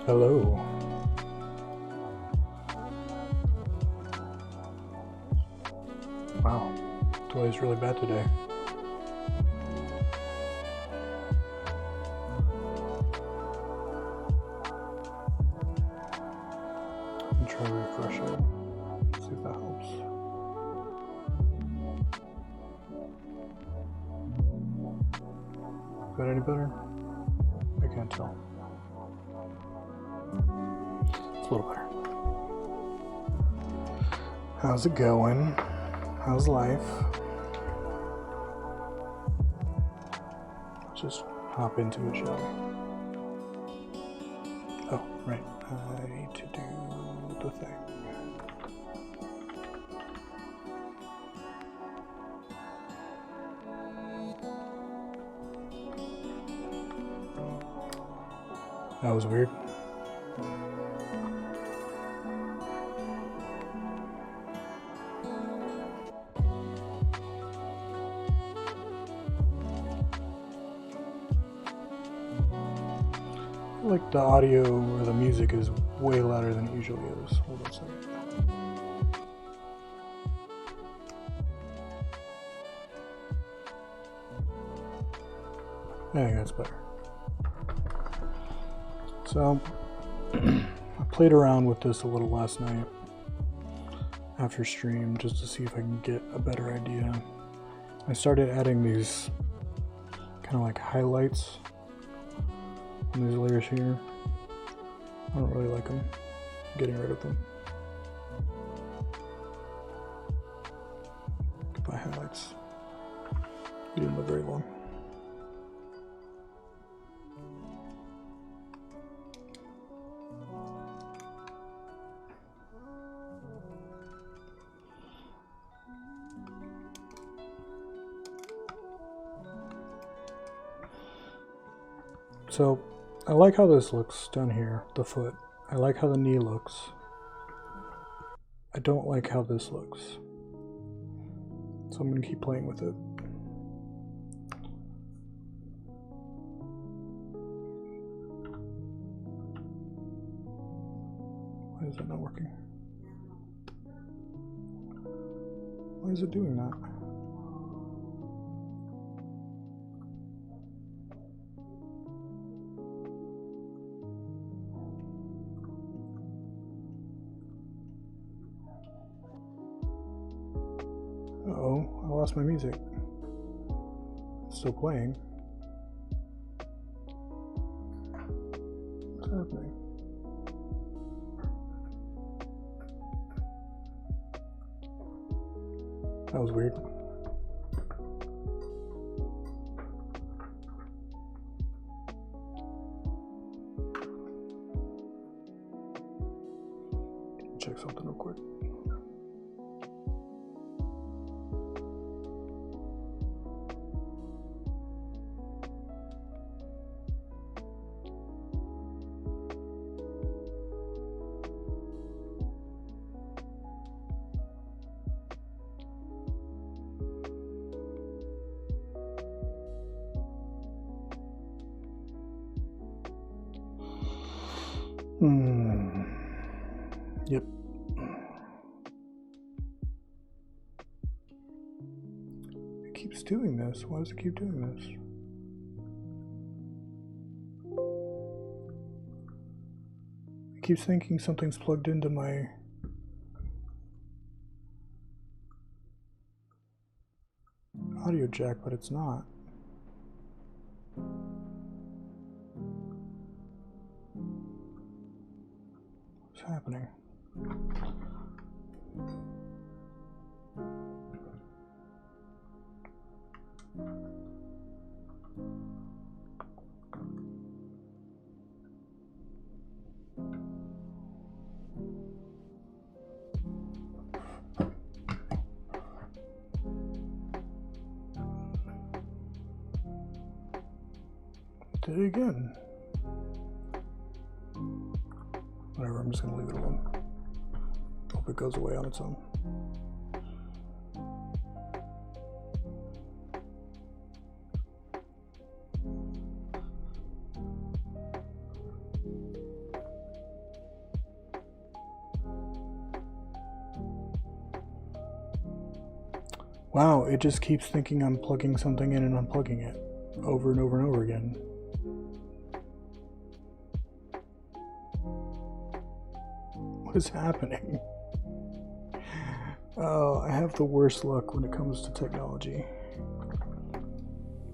Hello. Wow, delay's really bad today. I'll try refreshing. See if that helps. Is that any better? I can't tell. It's a little better. How's it going? How's life? Let's just hop into it, shall we? Oh, right. I need to do the thing. That was weird. I feel like the audio or the music is way louder than it usually is. Hold on a second. I think that's better. So, I played around with this a little last night after stream just to see if I can get a better idea. I started adding these kind of like highlights on these layers here. I don't really like them. I'm getting rid of them. Goodbye highlights. We didn't live very long. So, I like how this looks down here, the foot. I like how the knee looks. I don't like how this looks. So I'm going to keep playing with it. Why is it not working? Why is it doing that? Uh-oh, I lost my music. It's still playing. What's happening? That was weird. Check something real quick. Yep. It keeps doing this. Why does it keep doing this? It keeps thinking something's plugged into my audio jack, but it's not. What's happening? Did it again. Whatever, I'm just gonna leave it alone. Hope it goes away on its own. Wow, it just keeps thinking I'm plugging something in and unplugging it over and over and over again. What is happening? Oh, I have the worst luck when it comes to technology.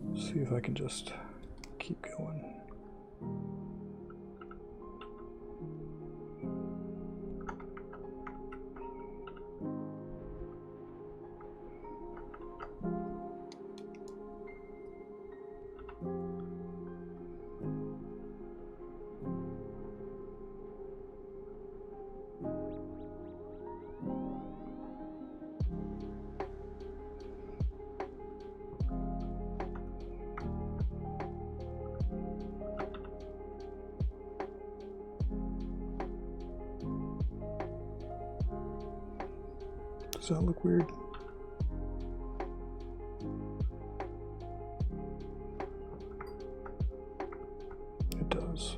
Let's see if I can just keep going. Does that look weird? It does.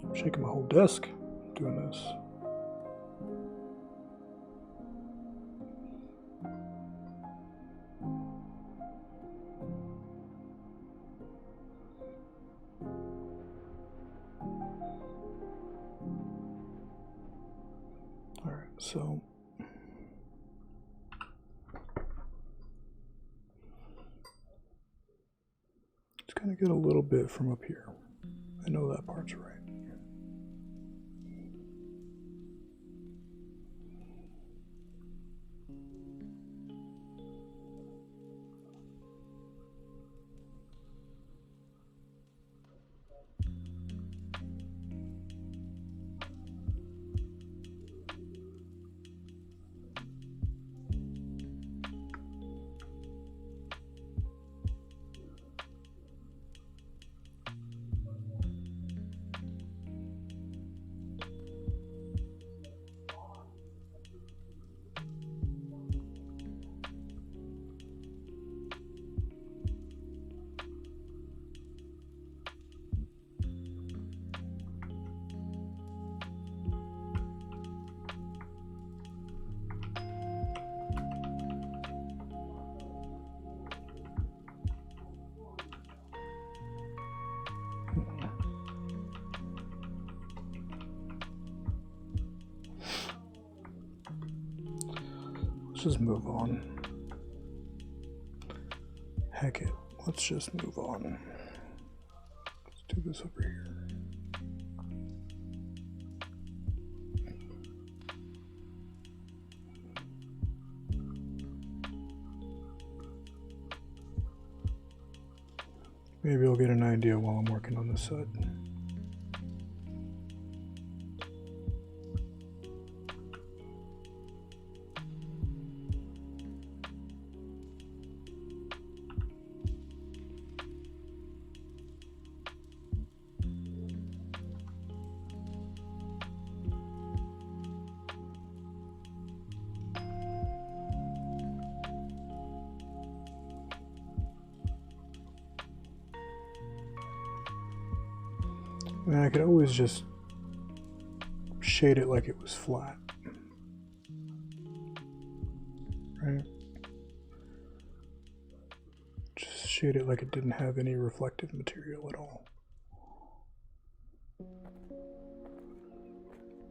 I'm shaking my whole desk doing this. All right, so it's gonna get a little bit from up here. I know that part's right. Let's just move on. Heck it, let's just move on. Let's do this over here. Maybe I'll get an idea while I'm working on this side. I mean, I could always just shade it like it was flat, right? Just shade it like it didn't have any reflective material at all.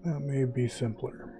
That may be simpler.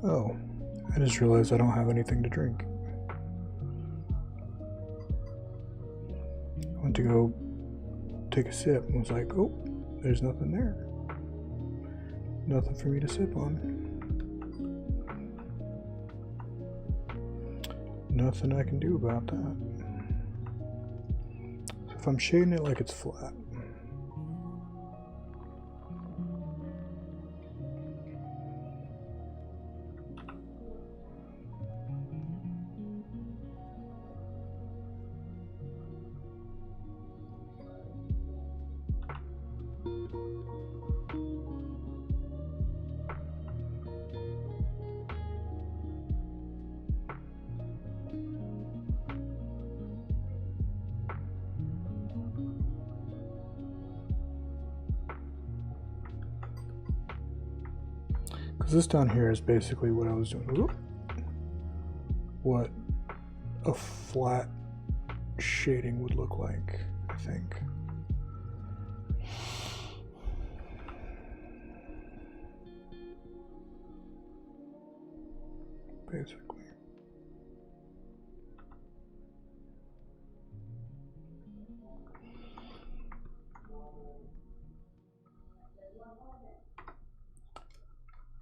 Oh, I just realized I don't have anything to drink. I went to go take a sip and was like, oh, there's nothing there. Nothing for me to sip on. Nothing I can do about that. So if I'm shading it like it's flat, because this down here is basically what I was doing. What a flat shading would look like, I think. Basically.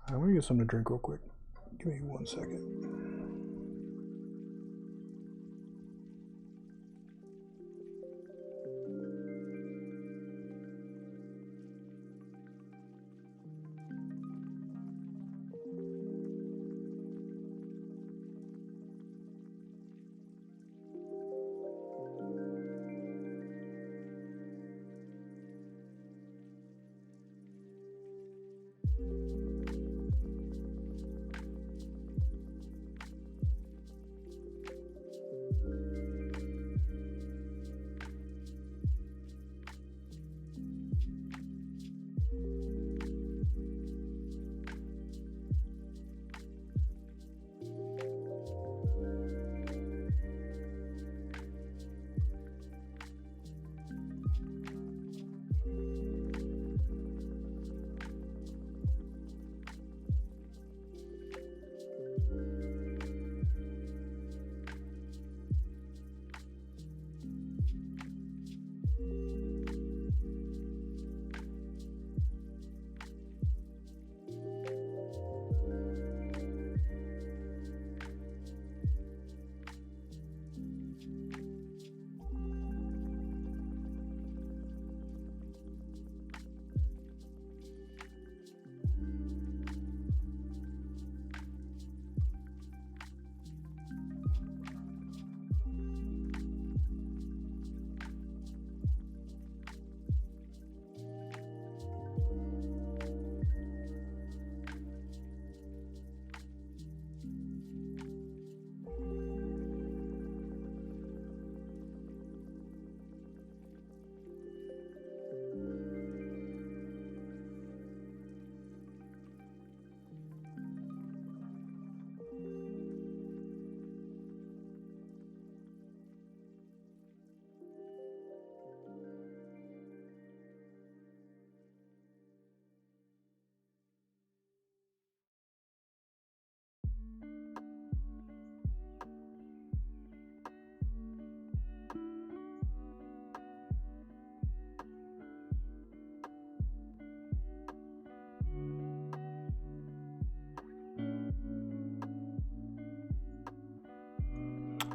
I'm gonna get something to drink real quick. Give me 1 second.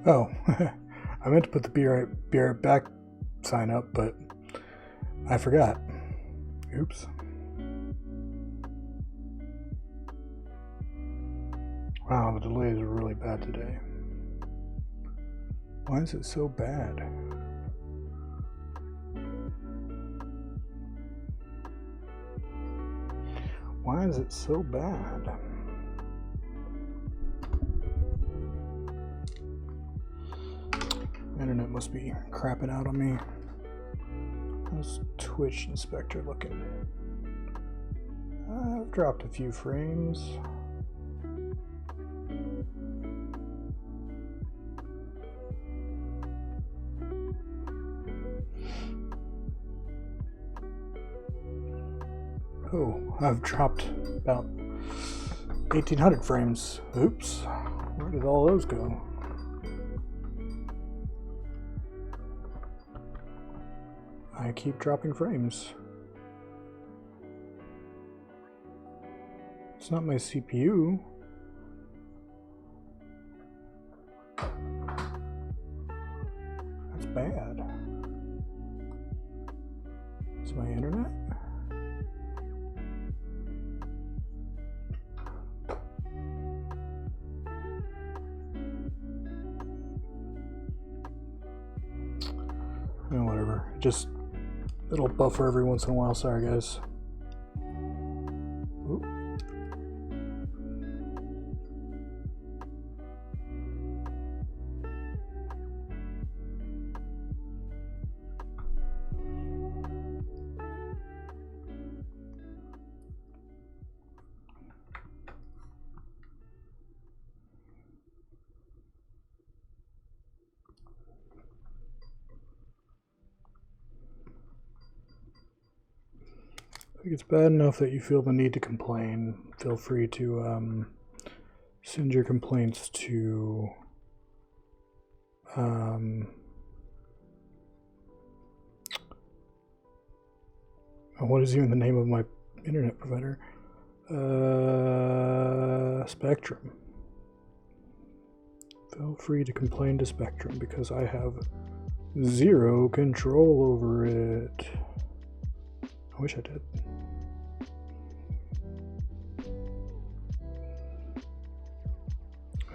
Oh, I meant to put the be right back sign up, but I forgot. Oops. Wow, the delay is really bad today. Why is it so bad? Why is it so bad? Internet must be crapping out on me. How's Twitch Inspector looking? I've dropped a few frames. Oh, I've dropped about 1800 frames. Oops. Where did all those go? I keep dropping frames. It's not my CPU. That's bad. It's my internet? No, whatever. It'll buffer every once in a while. Sorry, guys. Oop. I think it's bad enough that you feel the need to complain. Feel free to send your complaints to what is even the name of my internet provider? Spectrum. Feel free to complain to Spectrum because I have zero control over it. I wish I did.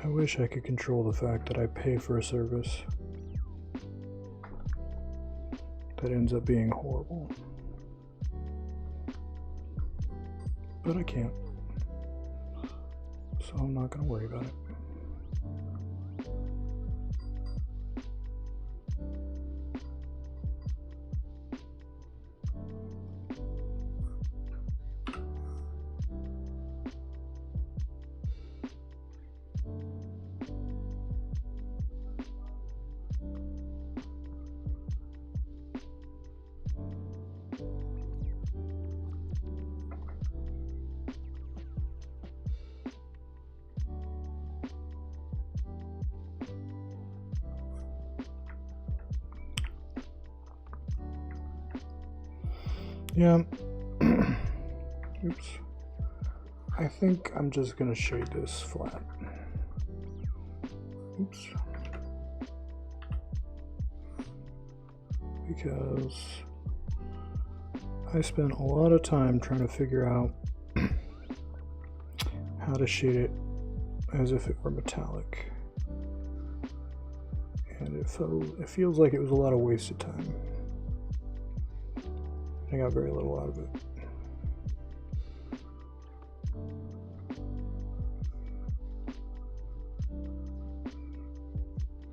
I wish I could control the fact that I pay for a service that ends up being horrible. But I can't. So I'm not going to worry about it. Yeah. Oops. I think I'm just gonna shade this flat. Oops. Because I spent a lot of time trying to figure out how to shade it as if it were metallic. And it feels like it was a lot of wasted time. I got very little out of it.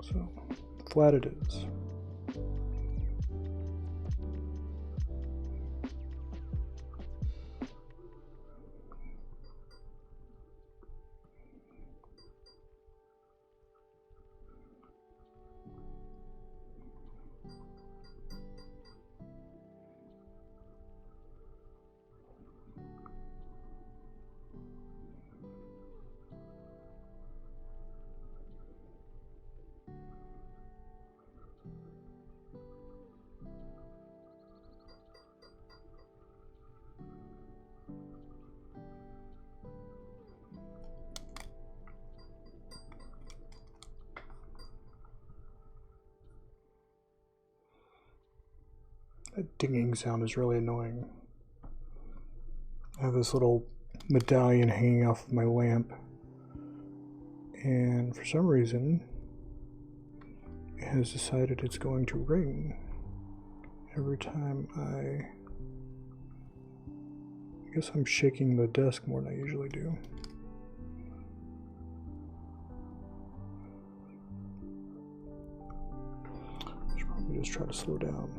So, flat it is. That dinging sound is really annoying. I have this little medallion hanging off of my lamp, and for some reason it has decided it's going to ring every time I guess I'm shaking the desk more than I usually do. I should probably just try to slow down.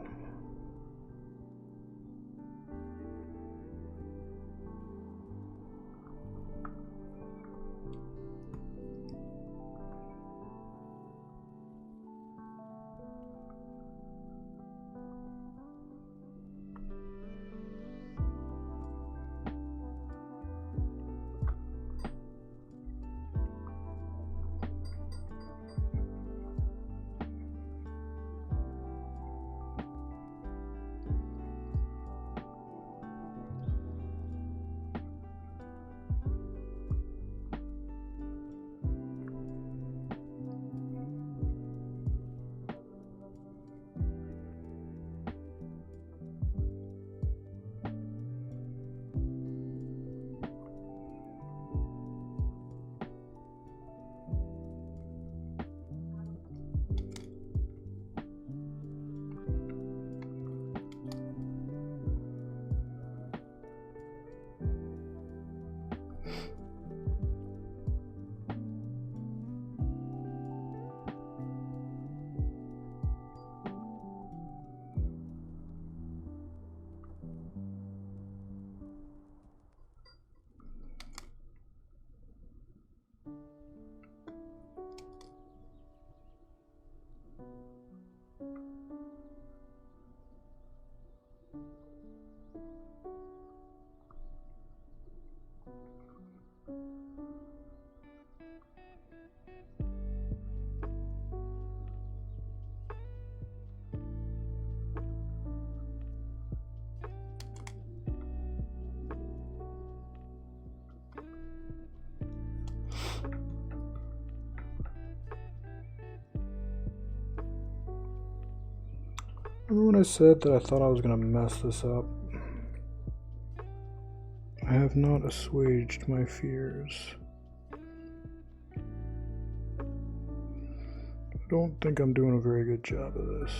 Remember when I said that I thought I was going to mess this up? I have not assuaged my fears. I don't think I'm doing a very good job of this.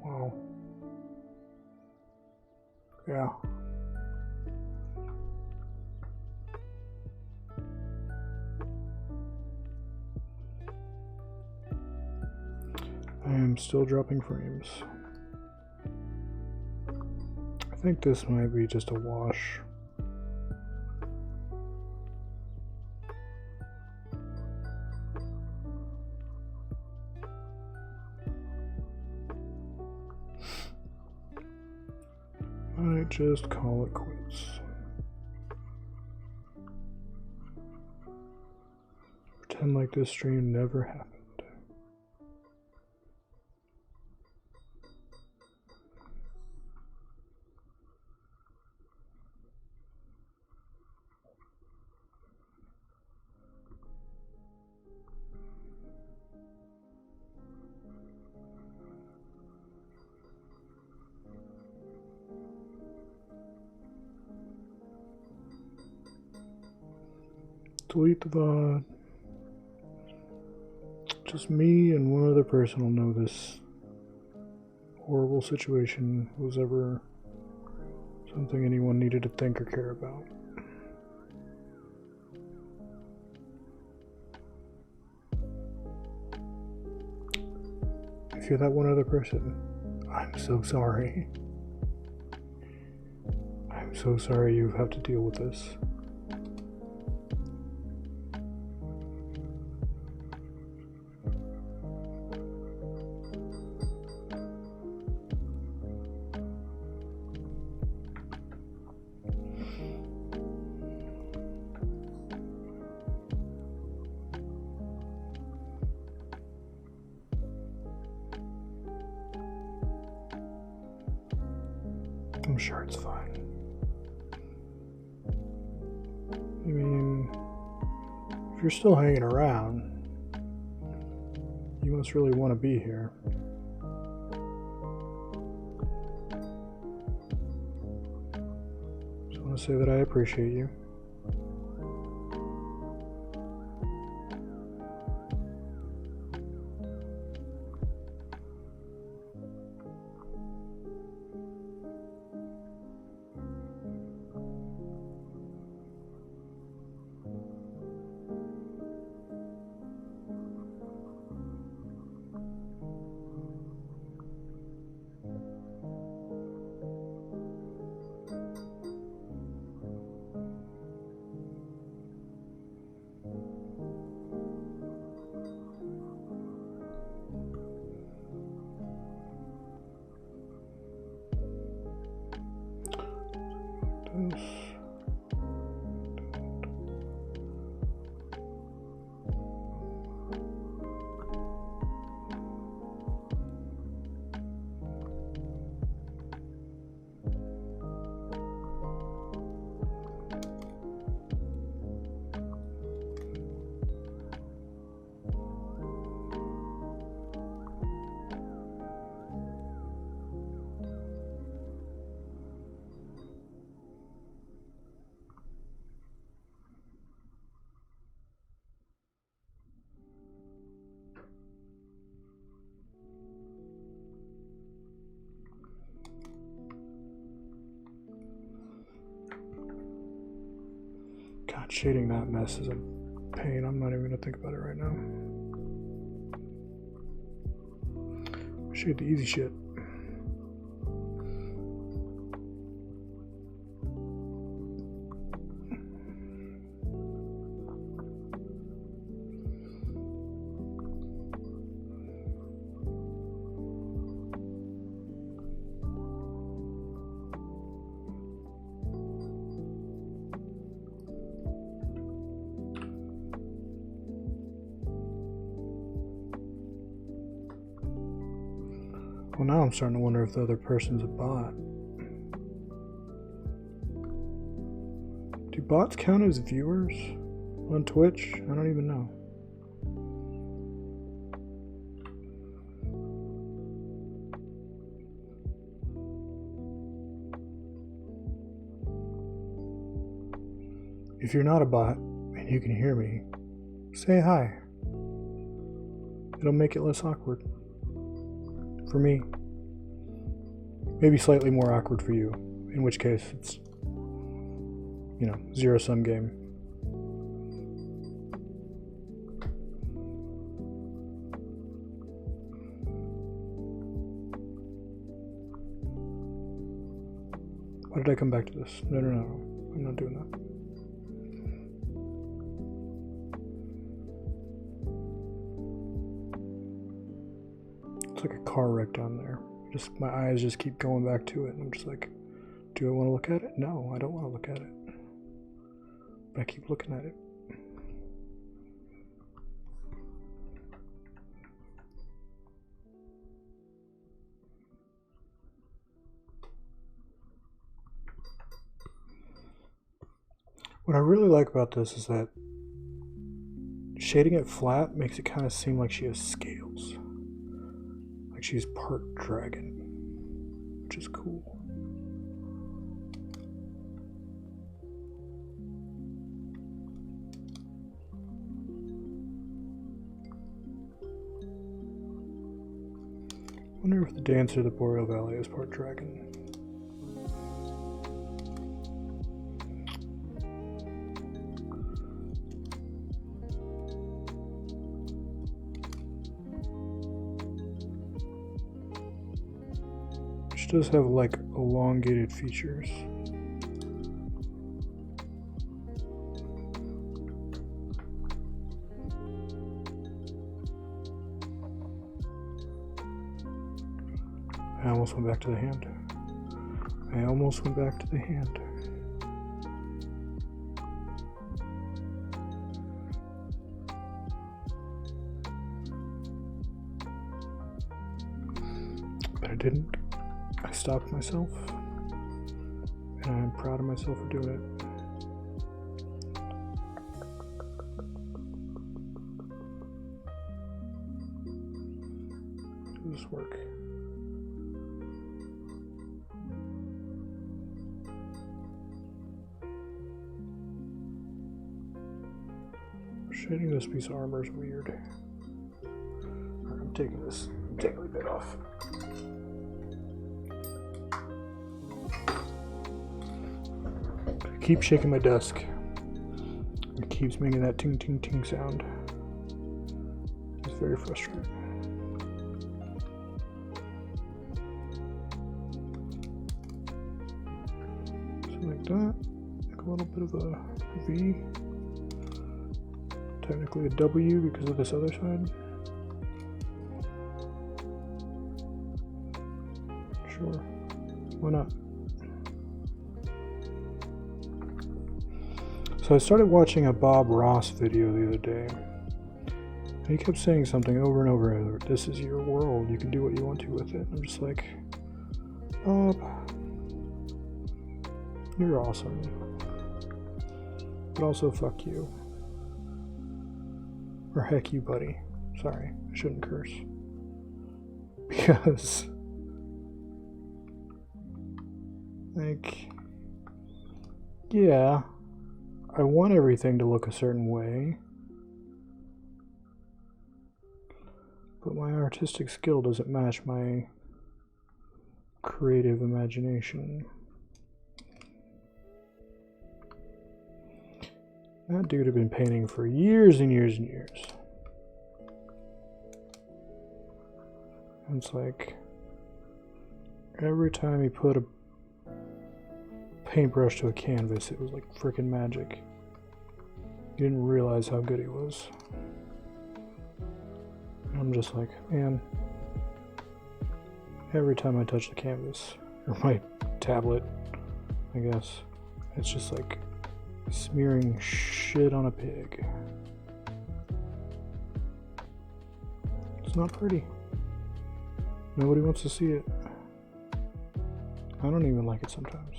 Wow. Yeah. I am still dropping frames. I think this might be just a wash. I just call it quits. Pretend like this stream never happened. Delete the VOD. Just me and one other person will know this horrible situation was ever something anyone needed to think or care about. If you're that one other person, I'm so sorry. I'm so sorry you have to deal with this. I'm sure it's fine. I mean, if you're still hanging around, you must really want to be here. Just want to say that I appreciate you. this. God, shading that mess is a pain. I'm not even gonna think about it right now. Shade the easy shit. Well, now I'm starting to wonder if the other person's a bot. Do bots count as viewers on Twitch? I don't even know. If you're not a bot and you can hear me, say hi. It'll make it less awkward. For me. Maybe slightly more awkward for you, in which case it's, you know, zero-sum game. Why did I come back to this? No, I'm not doing that. It's like a car wreck down there. Just my eyes just keep going back to it, and I'm just like, do I want to look at it? No, I don't want to look at it. But I keep looking at it. What I really like about this is that shading it flat makes it kind of seem like she has scales. Like she's part dragon, which is cool. I wonder if the dancer of the Boreal Valley is part dragon. She does have like elongated features. I almost went back to the hand. But I didn't. I stopped myself, and I'm proud of myself for doing it. Does this work? Shading this piece of armor is weird. Alright, I'm taking the bit off. I keep shaking my desk. It keeps making that ting ting ting sound. It's very frustrating. So like that, like a little bit of a V. Technically a W because of this other side. Sure, why not? So I started watching a Bob Ross video the other day. And he kept saying something over and over. This is your world. You can do what you want to with it. I'm just like, Bob, you're awesome. But also fuck you. Or heck you, buddy. Sorry, I shouldn't curse. Because, like, yeah, I want everything to look a certain way, but my artistic skill doesn't match my creative imagination. That dude had been painting for years and years and years. And it's like, every time he put a paintbrush to a canvas, it was like freaking magic. You didn't realize how good he was. And I'm just like, man, every time I touch the canvas, or my tablet, I guess, it's just like smearing shit on a pig. It's not pretty. Nobody wants to see it. I don't even like it sometimes.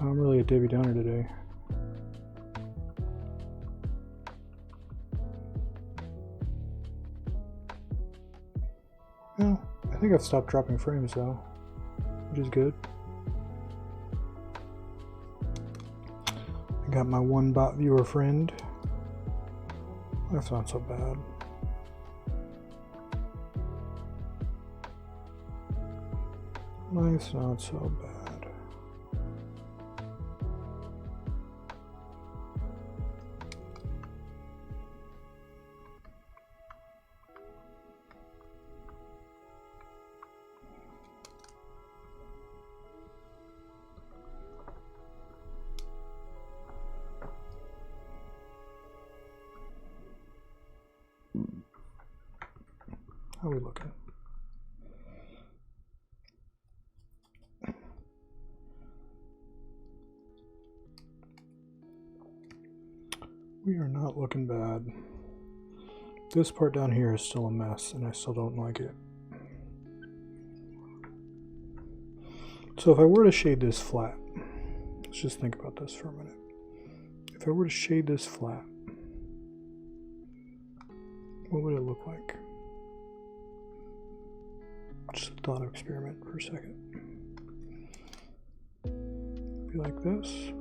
I'm really a Debbie Downer today. Well, I think I've stopped dropping frames though, which is good. I got my one bot viewer friend. That's not so bad. Life's not so bad. How are we looking? We are not looking bad. This part down here is still a mess and I still don't like it. So if I were to shade this flat, let's just think about this for a minute. If I were to shade this flat, what would it look like? Just a thought experiment for a second. Be like this.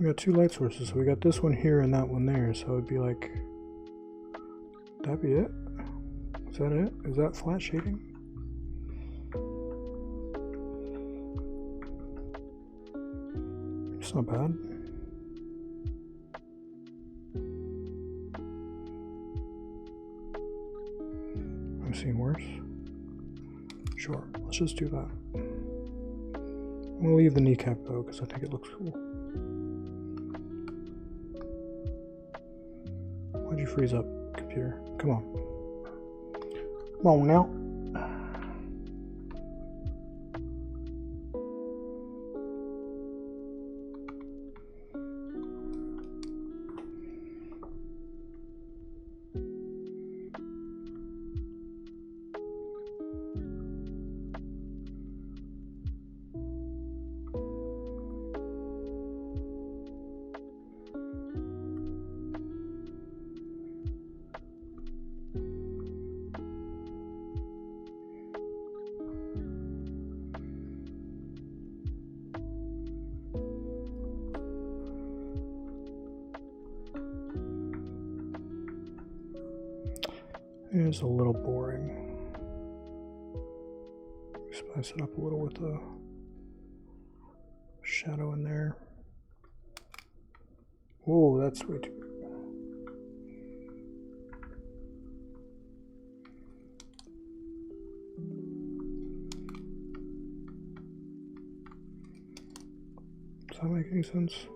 We got two light sources, so we got this one here and that one there, so it'd be like, that'd be it? Is that it? Is that flat shading? It's not bad. I've seen worse. Sure, let's just do that. I'm gonna leave the kneecap though, because I think it looks cool. Why'd you freeze up, computer? Come on. Come on now. It's a little boring. Spice it up a little with the shadow in there. Whoa, that's way too. that make any sense?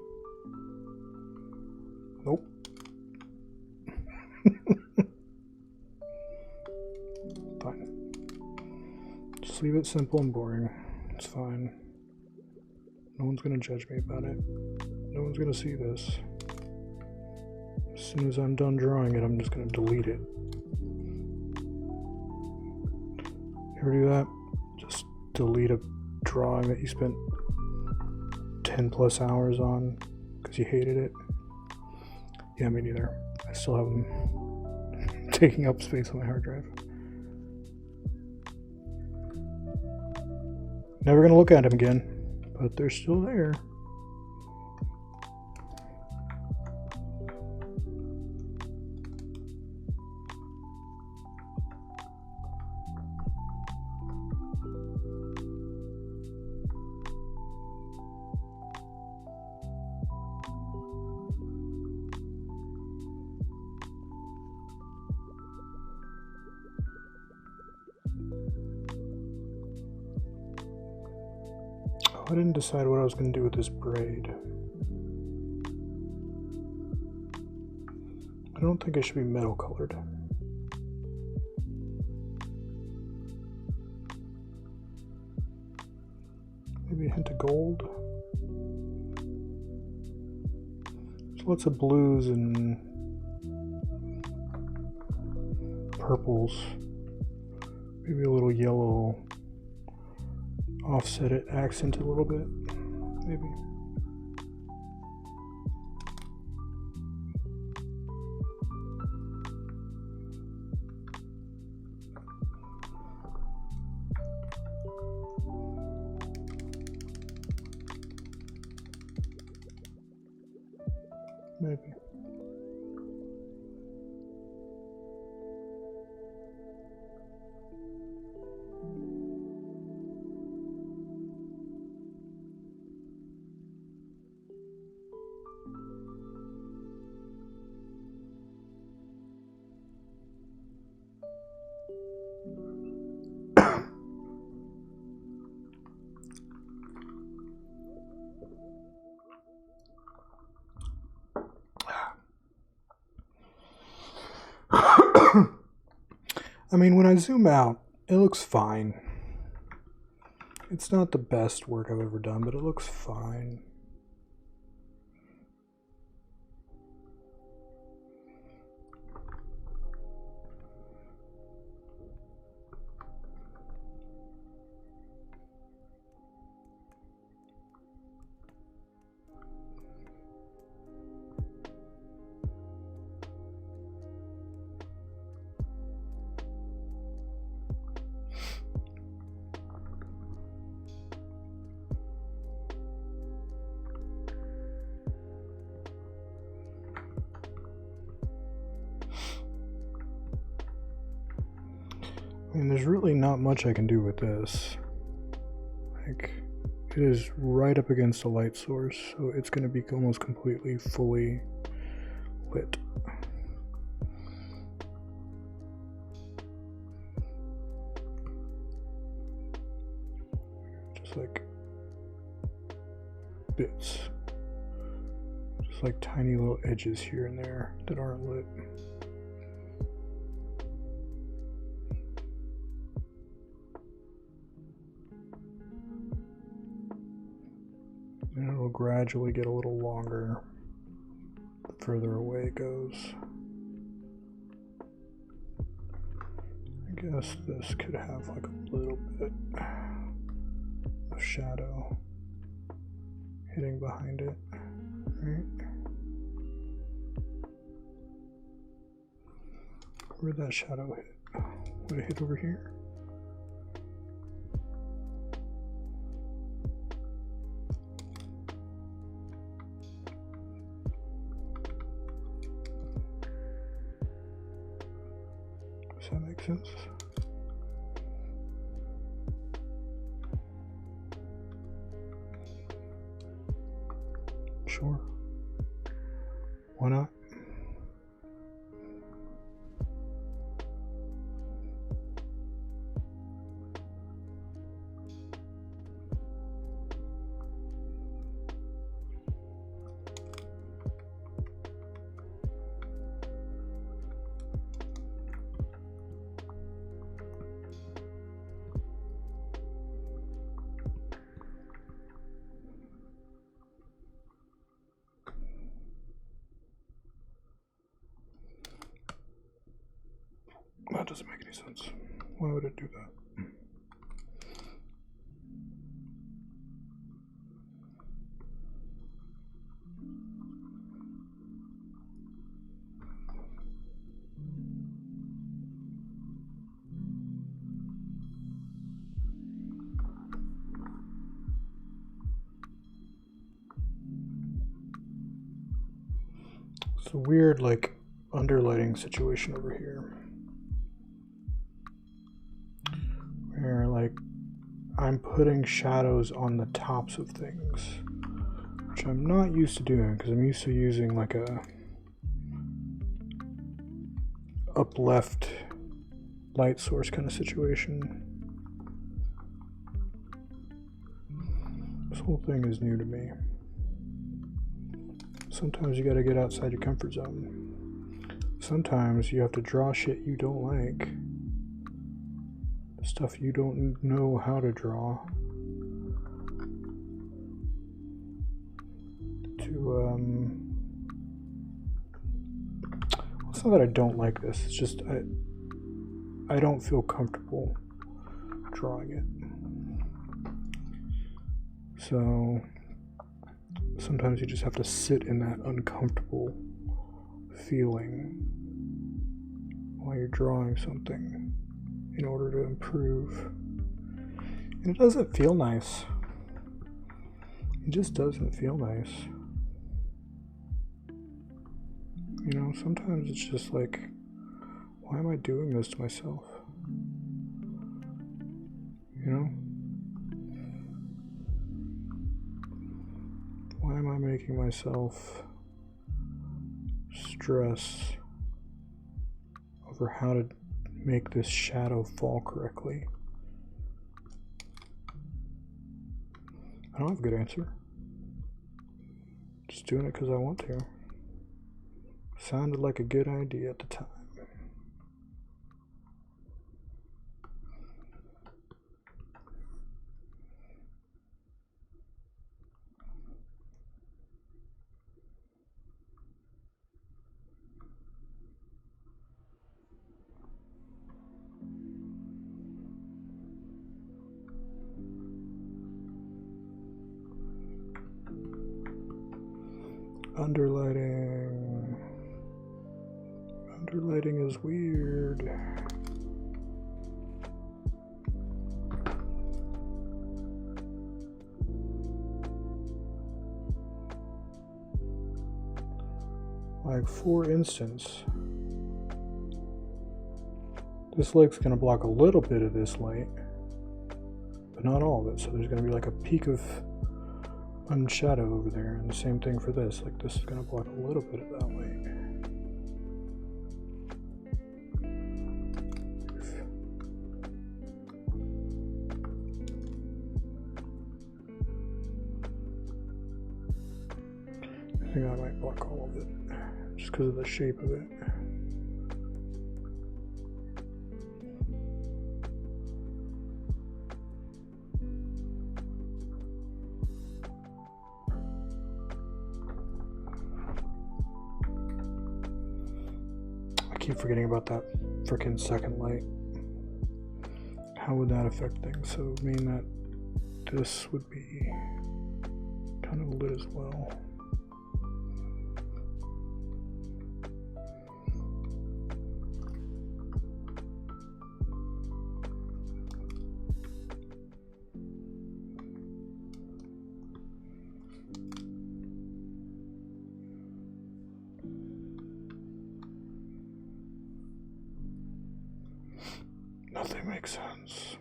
Nope. Fine. Just leave it simple and boring. It's fine. No one's gonna judge me about it. No one's gonna see this. As soon as I'm done drawing it, I'm just gonna delete it. Ever do that? Just delete a drawing that you spent 10 plus hours on because you hated it? Yeah, me neither. I still have them taking up space on my hard drive. Never gonna look at them again, but they're still there. I didn't decide what I was going to do with this braid. I don't think it should be metal colored. Maybe a hint of gold. There's lots of blues and purples. Maybe a little yellow. Offset it, accent it a little bit, maybe. Maybe. I mean, when I zoom out, it looks fine. It's not the best work I've ever done, but it looks fine. I mean, there's really not much I can do with this. Like, it is right up against the light source, so it's going to be almost completely fully lit. Just like bits. Just like tiny little edges here and there that aren't lit. And it'll gradually get a little longer the further away it goes. I guess this could have like a little bit of shadow hitting behind it, right? Where'd that shadow hit? Would it hit over here? Does that make sense? Sure. Why not? That doesn't make any sense. Why would it do that? It's a weird, like, underlighting situation over here. Where, like, I'm putting shadows on the tops of things, which I'm not used to doing because I'm used to using, like, a up left light source kind of situation. This whole thing is new to me. Sometimes you gotta get outside your comfort zone. Sometimes you have to draw shit you don't like. Stuff you don't know how to draw. It's not that I don't like this, it's just I don't feel comfortable drawing it. So sometimes you just have to sit in that uncomfortable feeling while you're drawing something in order to improve. And it doesn't feel nice. It just doesn't feel nice. You know, sometimes it's just like, why am I doing this to myself? You know? Why am I making myself stress over how to make this shadow fall correctly? I don't have a good answer. Just doing it because I want to. Sounded like a good idea at the time. Underlighting. Underlighting is weird. Like, for instance, this lake's going to block a little bit of this light, but not all of it. So there's going to be like a peak of unshadow over there, and the same thing for this. Like, this is going to block a little bit of that light. I think I might block all of it, just because of the shape of it. I keep forgetting about that frickin' second light. How would that affect things? So it would mean that this would be kind of lit as well. Nothing makes sense.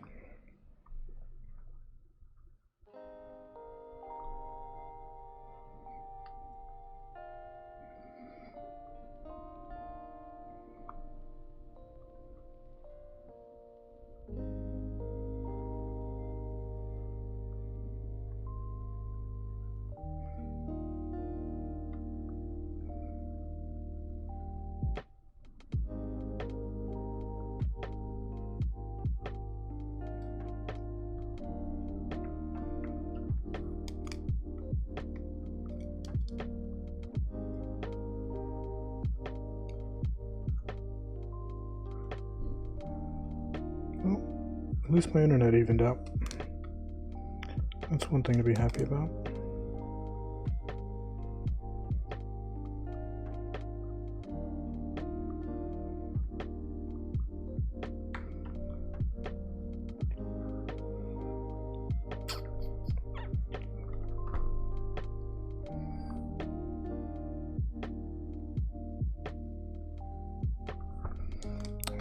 Well, at least my internet evened out. That's one thing to be happy about.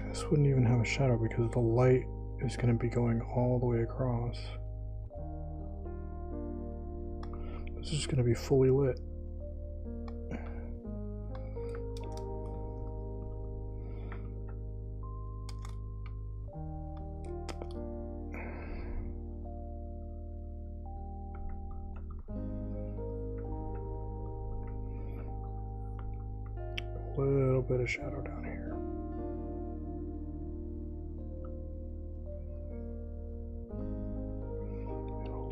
This wouldn't even have a shadow because the light is going to be going all the way across. This is going to be fully lit. A little bit of shadow down here.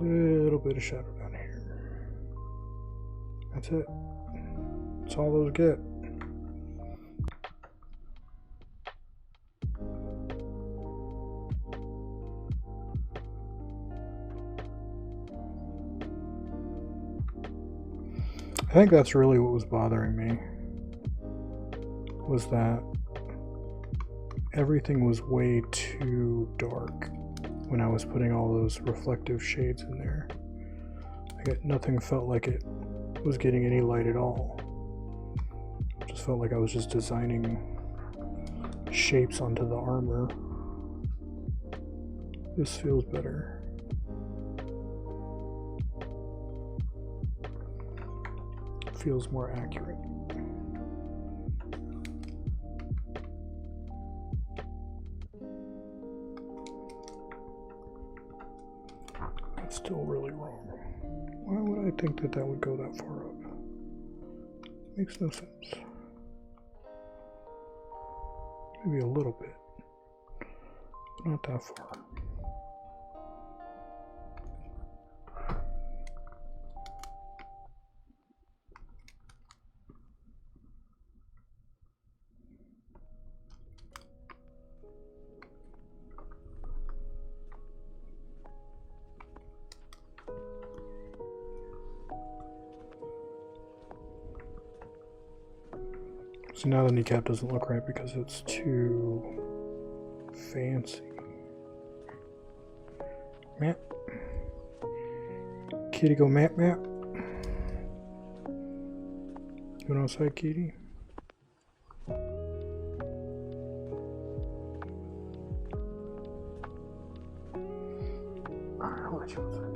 Little bit of shadow down here. That's it. That's all those get. I think that's really what was bothering me, was that everything was way too dark when I was putting all those reflective shades in there. Nothing felt like it was getting any light at all. It just felt like I was just designing shapes onto the armor. This feels better. It feels more accurate. It's still really wrong. Why would I think that that would go that far up? Makes no sense. Maybe a little bit, but not that far. So now the kneecap doesn't look right because it's too fancy. Map. Kitty go map map. Going outside, Kitty? I'll let you outside.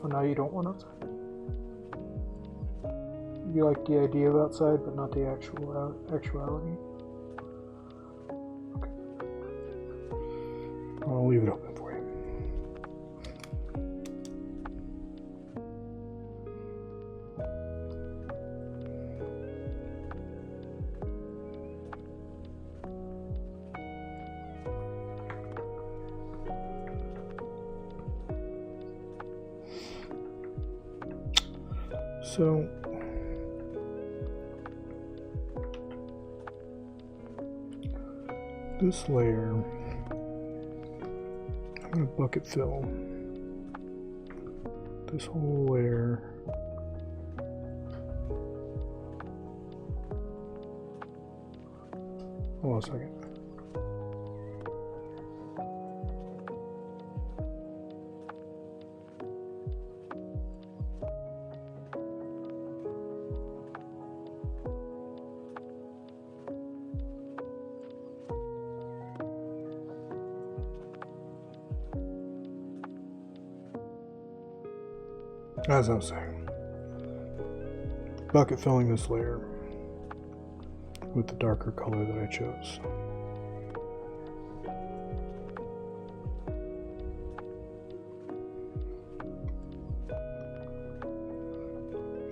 Oh, now you don't want outside? You like the idea of outside, but not the actuality? Okay. I'll leave it open for you. So, this layer, I'm going to bucket fill this whole layer. Hold on a second. As I was saying, bucket filling this layer with the darker color that I chose.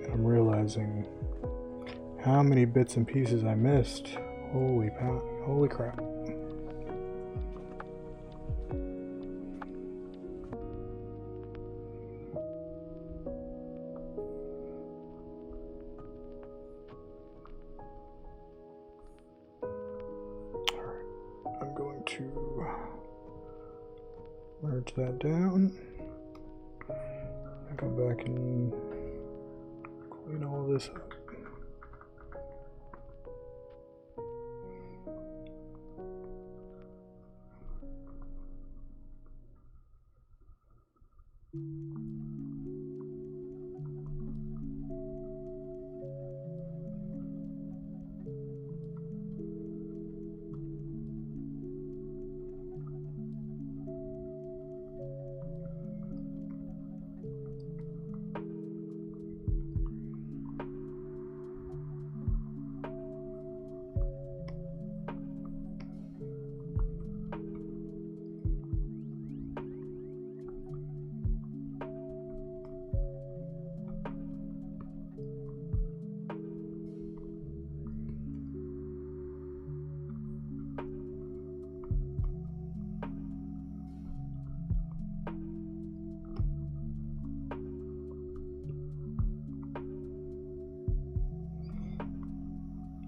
And I'm realizing how many bits and pieces I missed. Holy crap. going to merge that down. Go back and clean all of this up.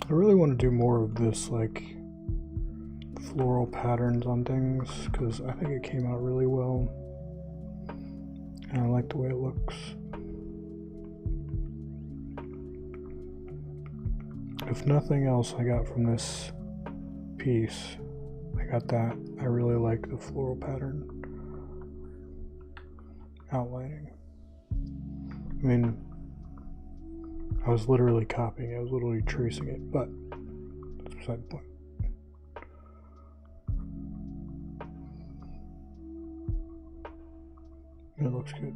I really want to do more of this, like, floral patterns on things, because I think it came out really well, and I like the way it looks. If nothing else I got from this piece, I got that. I really like the floral pattern outlining. I mean, I was literally copying it, I was literally tracing it, but that's beside the point. It looks good.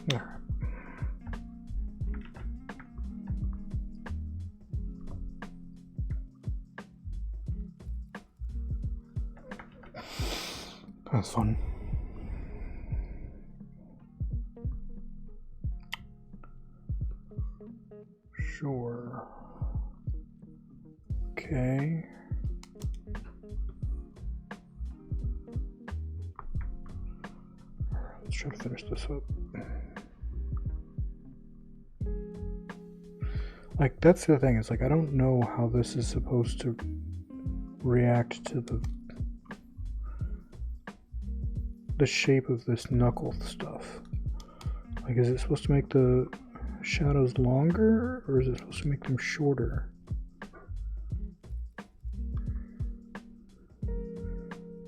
All right. That's fun. Sure. Okay. Let's try to finish this up. Like, that's the thing, is like, I don't know how this is supposed to react to the shape of this knuckle stuff. Like, is it supposed to make the shadows longer, or is it supposed to make them shorter?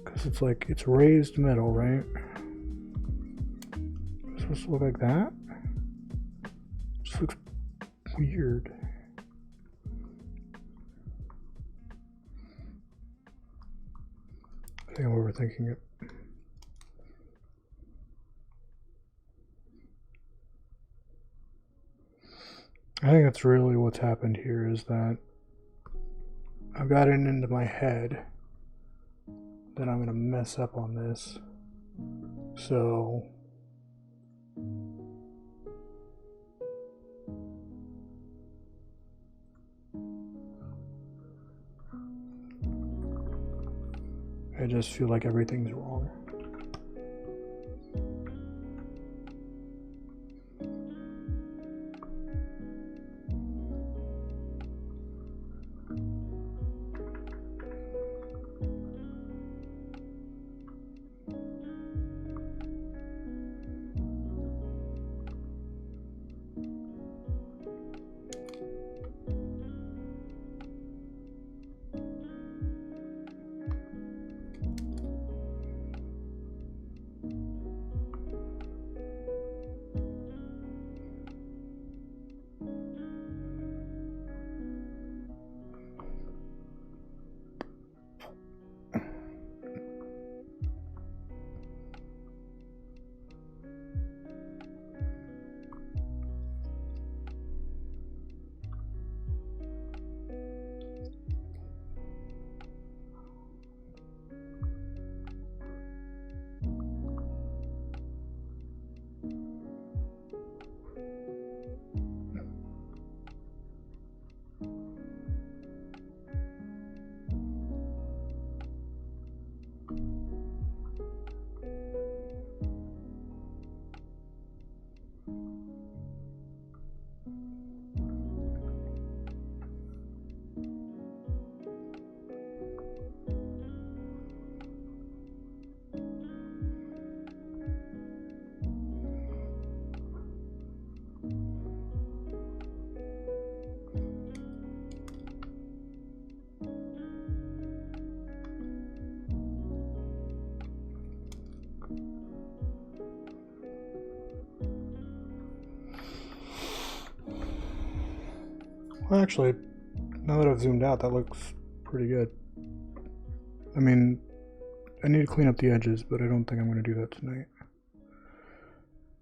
Because it's like, it's raised metal, right? It's supposed to look like that? It just looks weird. I think I'm overthinking it. I think that's really what's happened here, is that I've got it into my head that I'm gonna mess up on this. So I just feel like everything's wrong. Well, actually, now that I've zoomed out, that looks pretty good. I mean, I need to clean up the edges, but I don't think I'm going to do that tonight.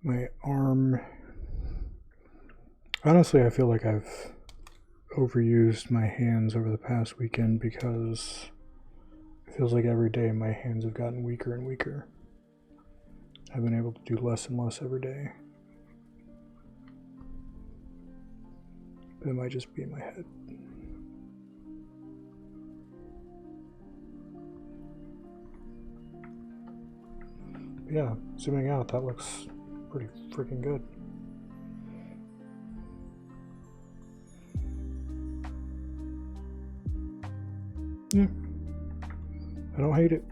My arm... Honestly, I feel like I've overused my hands over the past weekend because it feels like every day my hands have gotten weaker and weaker. I've been able to do less and less every day. But it might just be in my head. But yeah, zooming out, that looks pretty freaking good. Yeah, I don't hate it.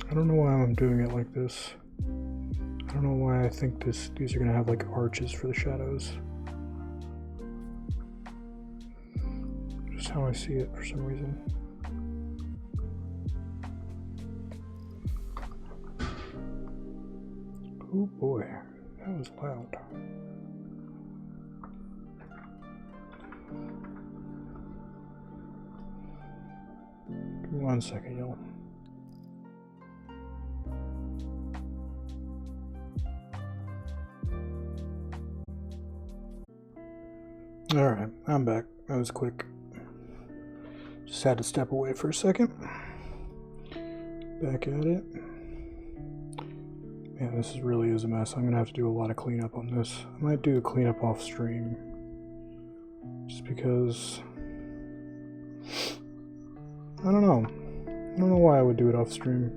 I don't know why I'm doing it like this. I don't know why I think these are gonna have like arches for the shadows. Just how I see it for some reason. Oh boy, that was loud. Give me 1 second, y'all. Alright, I'm back. That was quick. Just had to step away for a second. Back at it. Man, this really is a mess. I'm gonna have to do a lot of cleanup on this. I might do a cleanup off stream. Just because... I don't know. I don't know why I would do it off stream.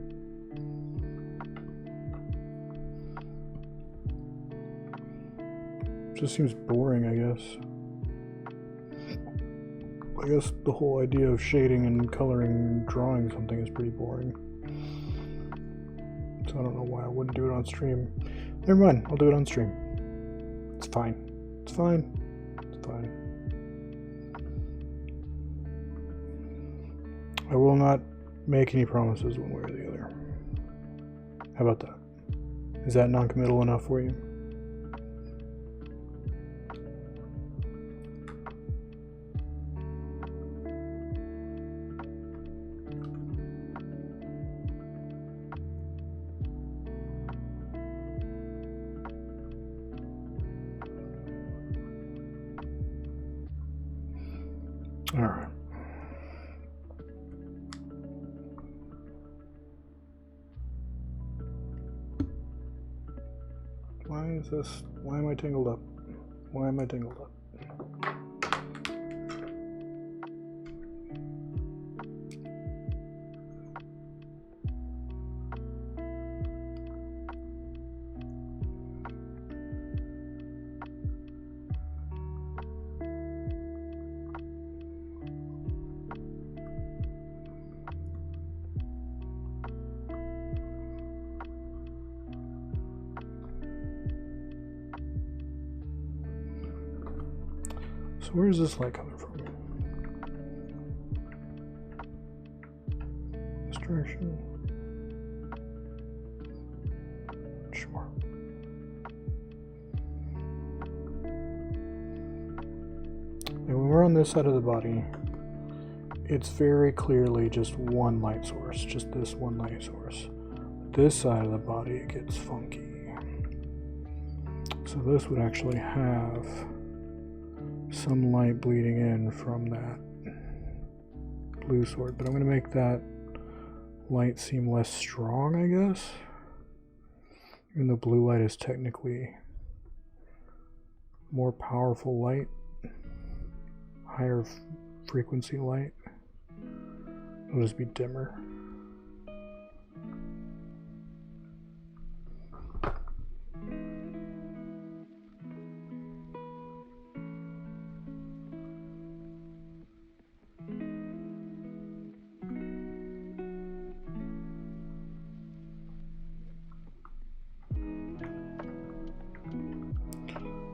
It just seems boring, I guess. I guess the whole idea of shading and coloring and drawing something is pretty boring. So I don't know why I wouldn't do it on stream. Never mind, I'll do it on stream. It's fine. It's fine. fine. I will not make any promises one way or the other. How about that? Is that non-committal enough for you? All right. Why is this? Why am I tangled up? Why am I tangled up? So where's this light coming from? This direction? Sure. And when we're on this side of the body, it's very clearly just one light source, just this one light source. This side of the body, it gets funky. So this would actually have some light bleeding in from that blue sword, but I'm going to make that light seem less strong, I guess. Even though blue light is technically more powerful light, higher frequency light, it'll just be dimmer.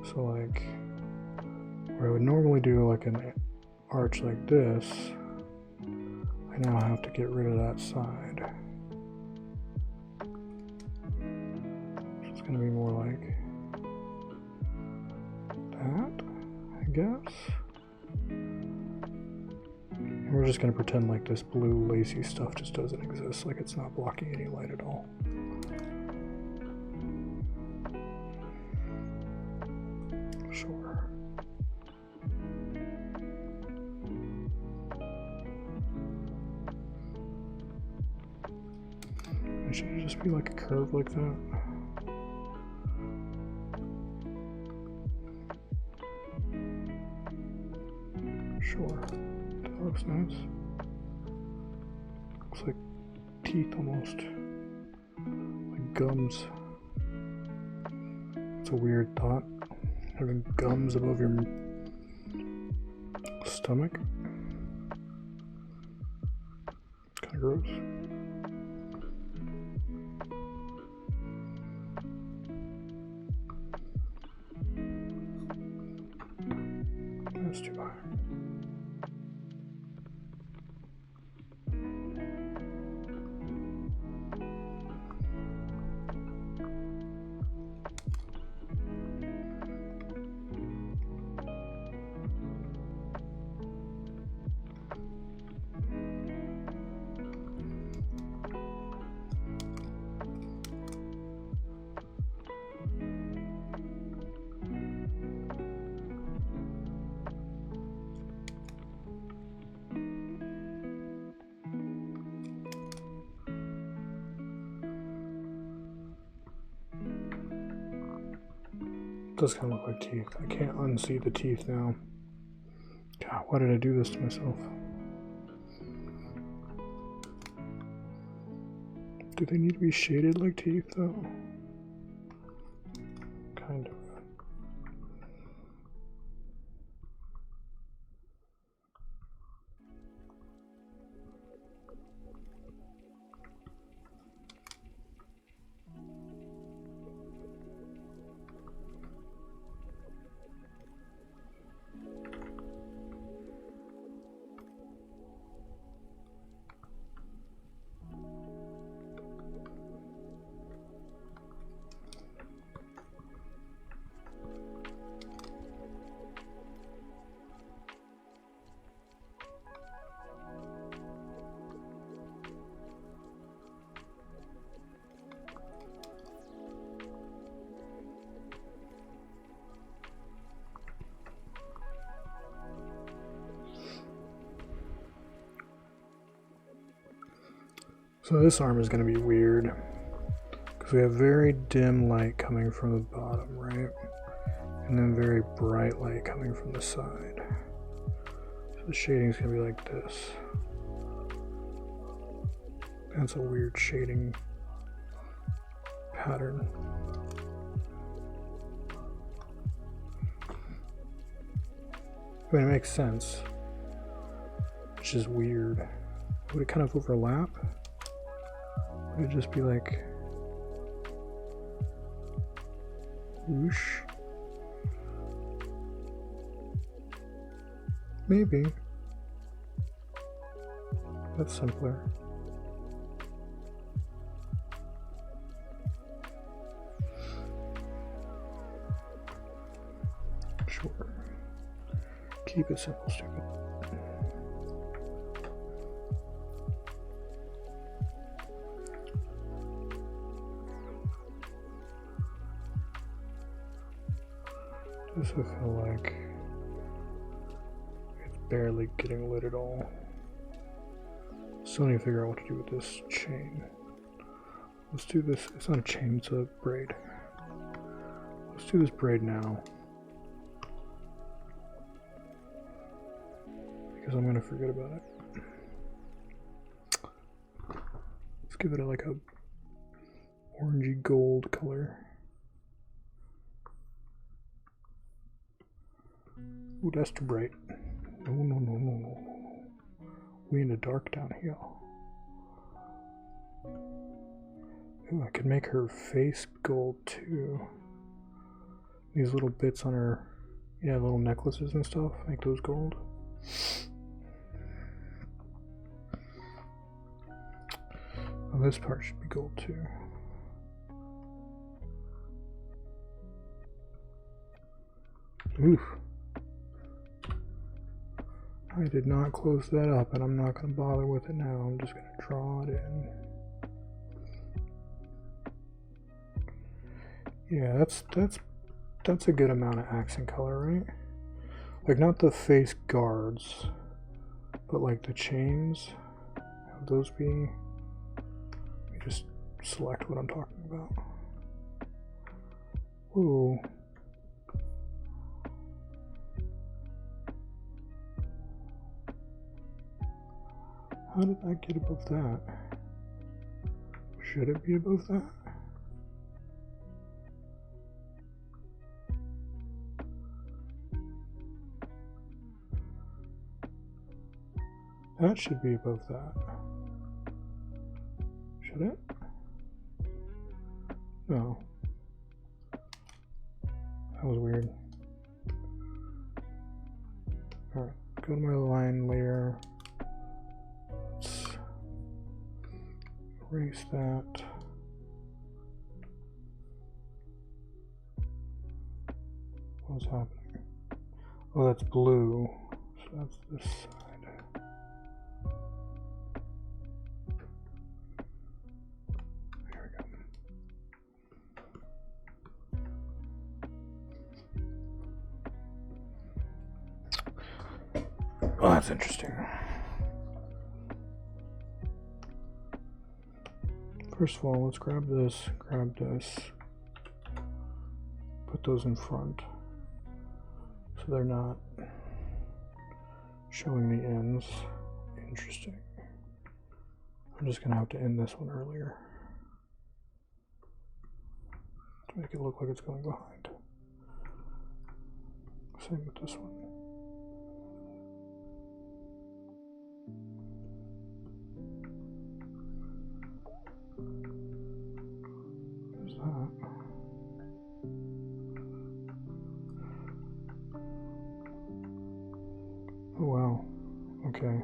So like, where I would normally do like an arch like this, I now have to get rid of that side. So it's going to be more like that, I guess. And we're just going to pretend like this blue lacy stuff just doesn't exist, like it's not blocking any light at all. Sure. It should just be like a curve like that. Sure. That looks nice. Looks like teeth almost. Like gums. It's a weird thought. Having gums above your stomach. Kind of gross. That's too high. Does kind of look like teeth. I can't unsee the teeth now. God, why did I do this to myself? Do they need to be shaded like teeth though? Kind of. So this arm is going to be weird because we have very dim light coming from the bottom, right? And then very bright light coming from the side. So the shading is going to be like this. That's a weird shading pattern. I mean, it makes sense. It's just weird. Would it kind of overlap? Would it just be like whoosh? Maybe. That's simpler. Sure. Keep it simple, stupid. This I feel like it's barely getting lit at all. Still need to figure out what to do with this chain. Let's do this. It's not a chain, it's a braid. Let's do this braid now. Because I'm going to forget about it. Let's give it like a orangey gold color. Ooh, that's too bright. No, no, no, no, no, no. We in the dark down here. Ooh, I could make her face gold too. These little bits on her, yeah, little necklaces and stuff, make those gold. Oh, this part should be gold too. Oof. I did not close that up, and I'm not going to bother with it now. I'm just going to draw it in. Yeah, that's a good amount of accent color, right? Like, not the face guards, but like the chains. Have those be? Let me just select what I'm talking about. Ooh. How did I get above that? Should it be above that? That should be above that. Should it? No. That was weird. Alright, go to my line layer. Let's erase that. What's happening? Oh, that's blue. So that's this side. Oh, that's interesting. First of all, let's grab this, put those in front so they're not showing the ends. Interesting. I'm just gonna have to end this one earlier to make it look like it's going behind. Same with this one. There's that. Oh wow. Okay.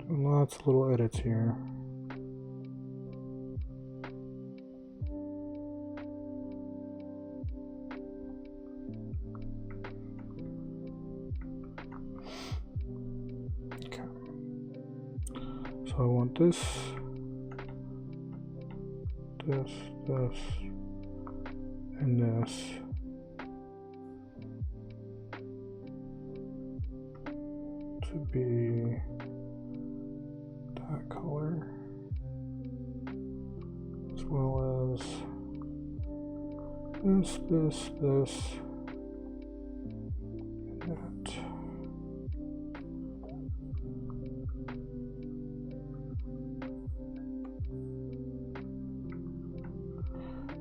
Doing lots of little edits here. So I want this, and this. to be that color, as well as this, and that.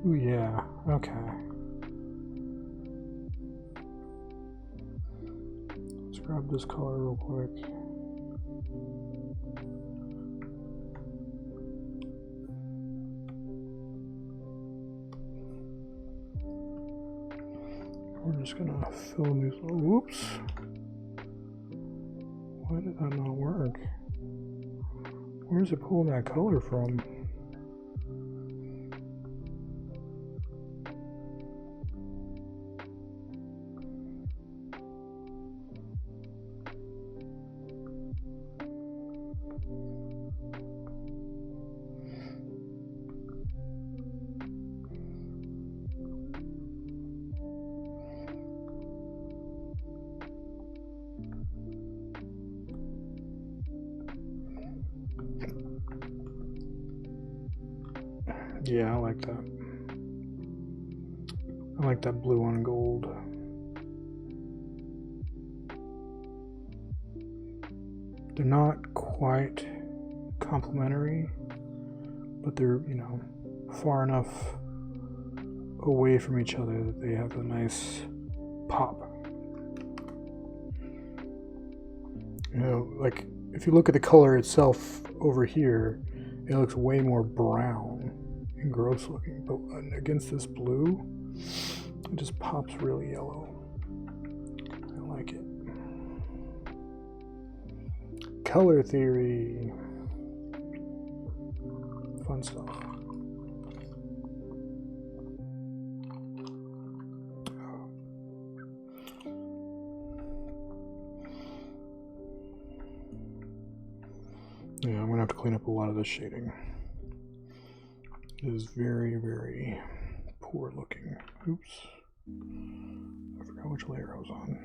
Ooh, yeah, okay. Let's grab this color real quick. We're just gonna fill in these little, whoops. Why did that not work? Where's it pulling that color from? Yeah, I like that. I like that blue on gold. They're not quite complementary, but they're, you know, far enough away from each other that they have a nice pop. You know, like if you look at the color itself over here, it looks way more brown and gross looking, but against this blue, it just pops really yellow. I like it. Color theory. Fun stuff. Yeah, I'm gonna have to clean up a lot of this shading. It is very, very poor looking. Oops. I forgot which layer I was on.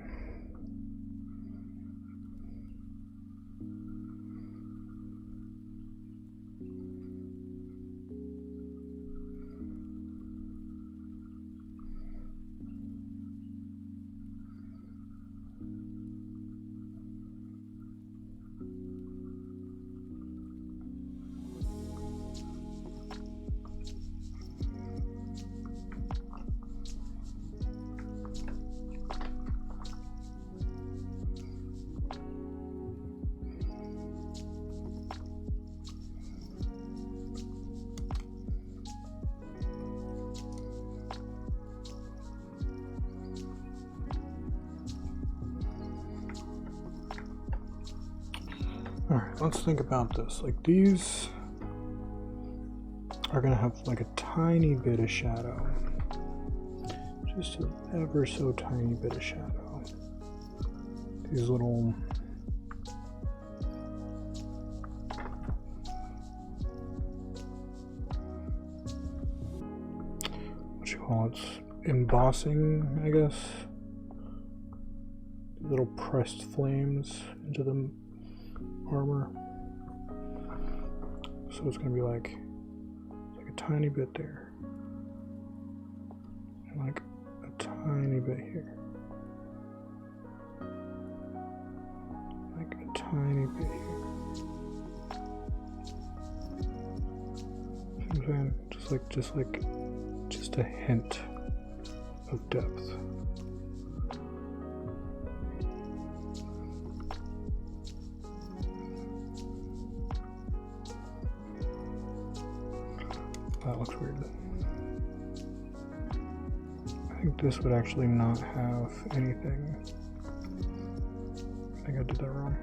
Alright, let's think about this. Like, these are gonna have like a tiny bit of shadow. Just an ever so tiny bit of shadow. These little what you call it? Embossing, I guess. Little pressed flames into the armor. So it's gonna be like a tiny bit there. And like a tiny bit here. Like a tiny bit here. See what I'm saying? Just a hint of depth. That looks weird. I think this would actually not have anything. I think I did that wrong.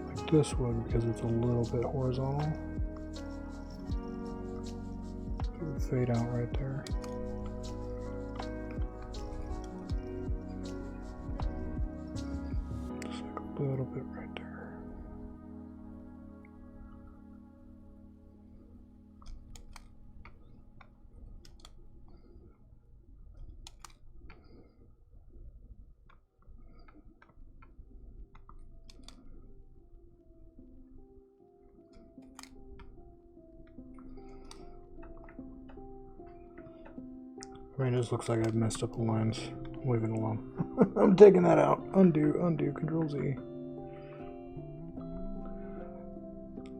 Like this would, because it's a little bit horizontal. It would fade out right there. Just like a little bit right there. I mean, it just looks like I've messed up the lines. I'm leaving it alone. I'm taking that out. Undo, Control Z.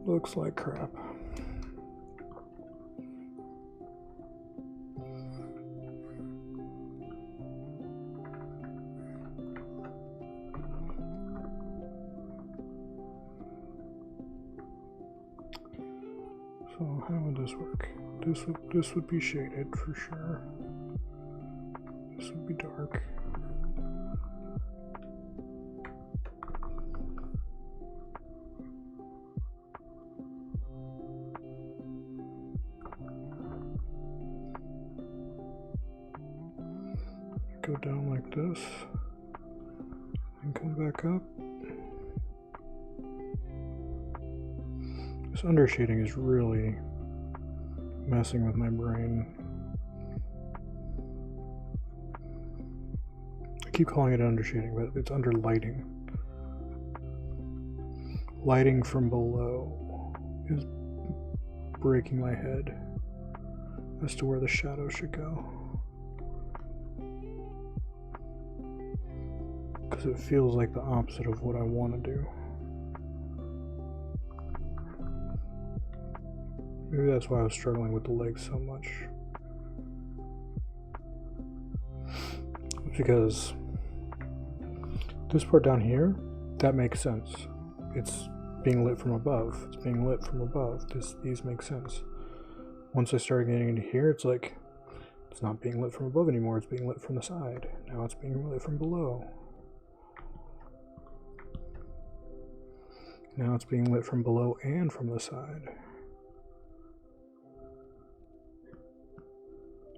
Looks like crap. So how would this work? This would be shaded for sure. This would be dark. Go down like this and come back up. This undershading is really messing with my brain. I keep calling it undershading, but it's under lighting. Lighting from below is breaking my head as to where the shadow should go. Because it feels like the opposite of what I want to do. Maybe that's why I was struggling with the legs so much. Because this part down here, that makes sense. It's being lit from above. It's being lit from above. These make sense. Once I started getting into here, it's like, it's not being lit from above anymore. It's being lit from the side. Now it's being lit from below. Now it's being lit from below and from the side.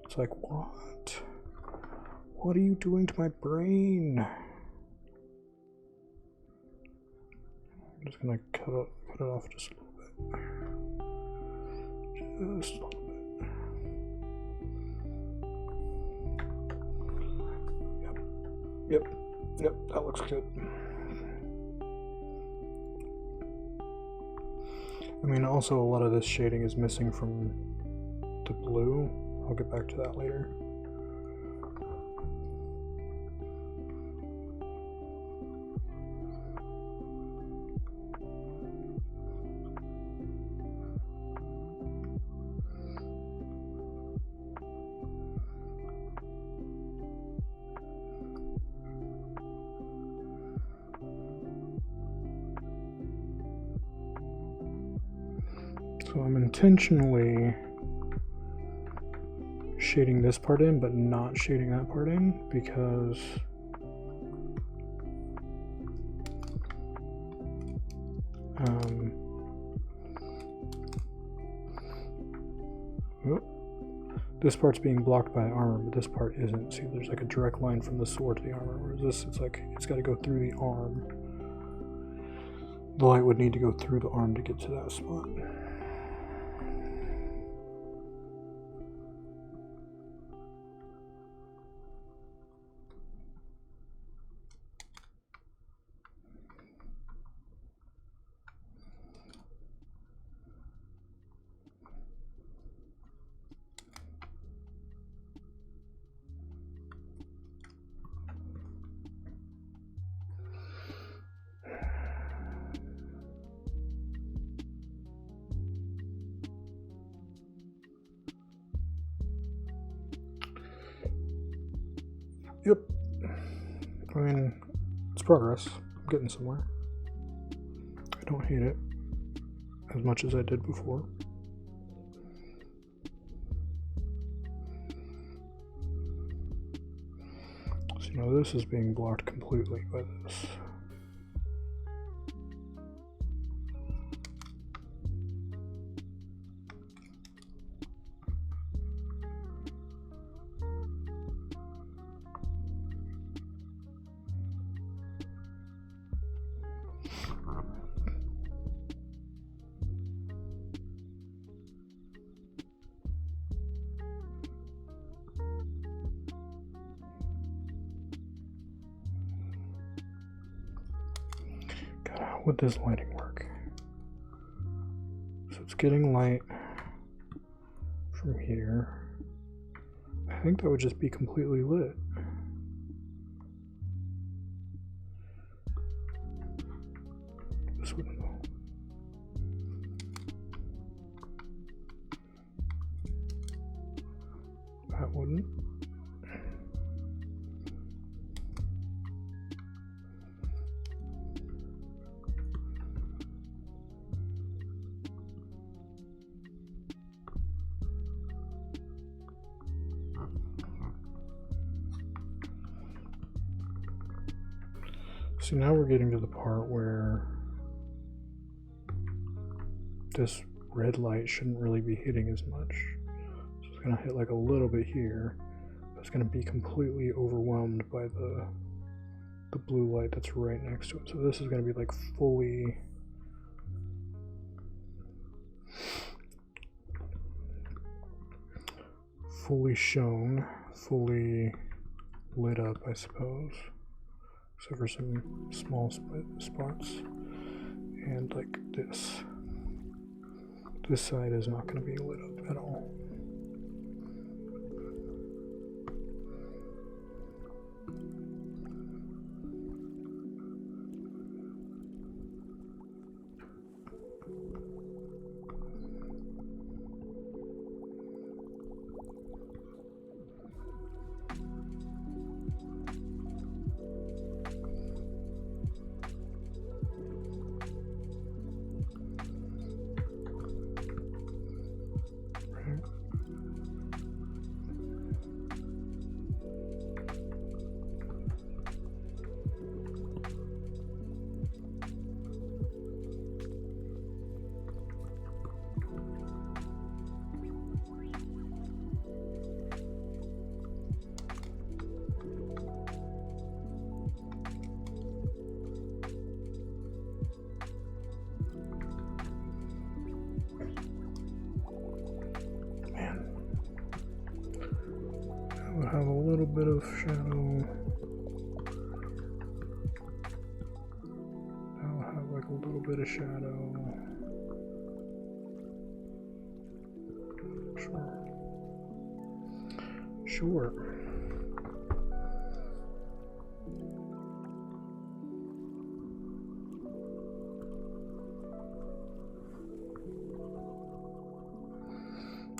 It's like, what? What are you doing to my brain? I'm just gonna cut it off just a little bit. Just a little bit. Yep, that looks good. I mean, also a lot of this shading is missing from the blue. I'll get back to that later. So I'm intentionally shading this part in, but not shading that part in, because this part's being blocked by the armor, but this part isn't. See, there's like a direct line from the sword to the armor, whereas this, it's like, it's got to go through the arm. The light would need to go through the arm to get to that spot. Yep. I mean, it's progress. I'm getting somewhere. I don't hate it as much as I did before. So, you know, this is being blocked completely by this. How would this lighting work? So it's getting light from here. I think that would just be completely lit. This wouldn't go. That wouldn't. So now we're getting to the part where this red light shouldn't really be hitting as much. So it's gonna hit like a little bit here, but it's gonna be completely overwhelmed by the blue light that's right next to it. So this is gonna be like fully shown, fully lit up, I suppose. Except for some small spots. And like this. This side is not going to be lit up at all. Have a little bit of shadow. I'll have like a little bit of shadow. Sure.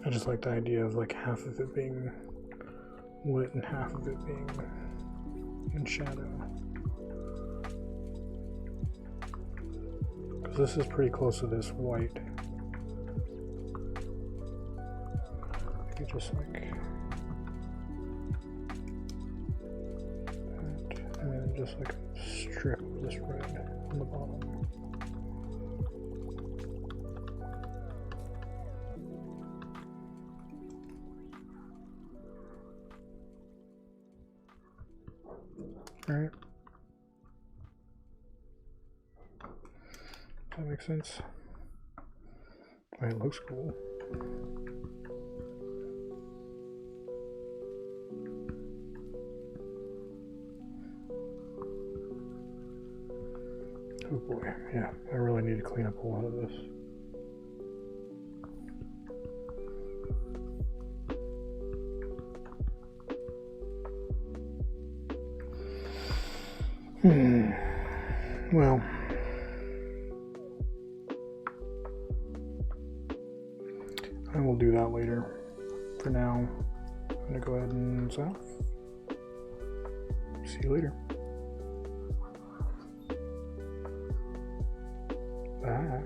I just like the idea of like half of it being lit and half of it being in shadow. Because this is pretty close to this white. I could just like that, and then just like a strip of this red on the bottom. Alright. That makes sense. It looks cool. Oh boy, yeah, I really need to clean up a lot of this. Well, I will do that later. For now, I'm gonna go ahead and sign off. See you later. Bye.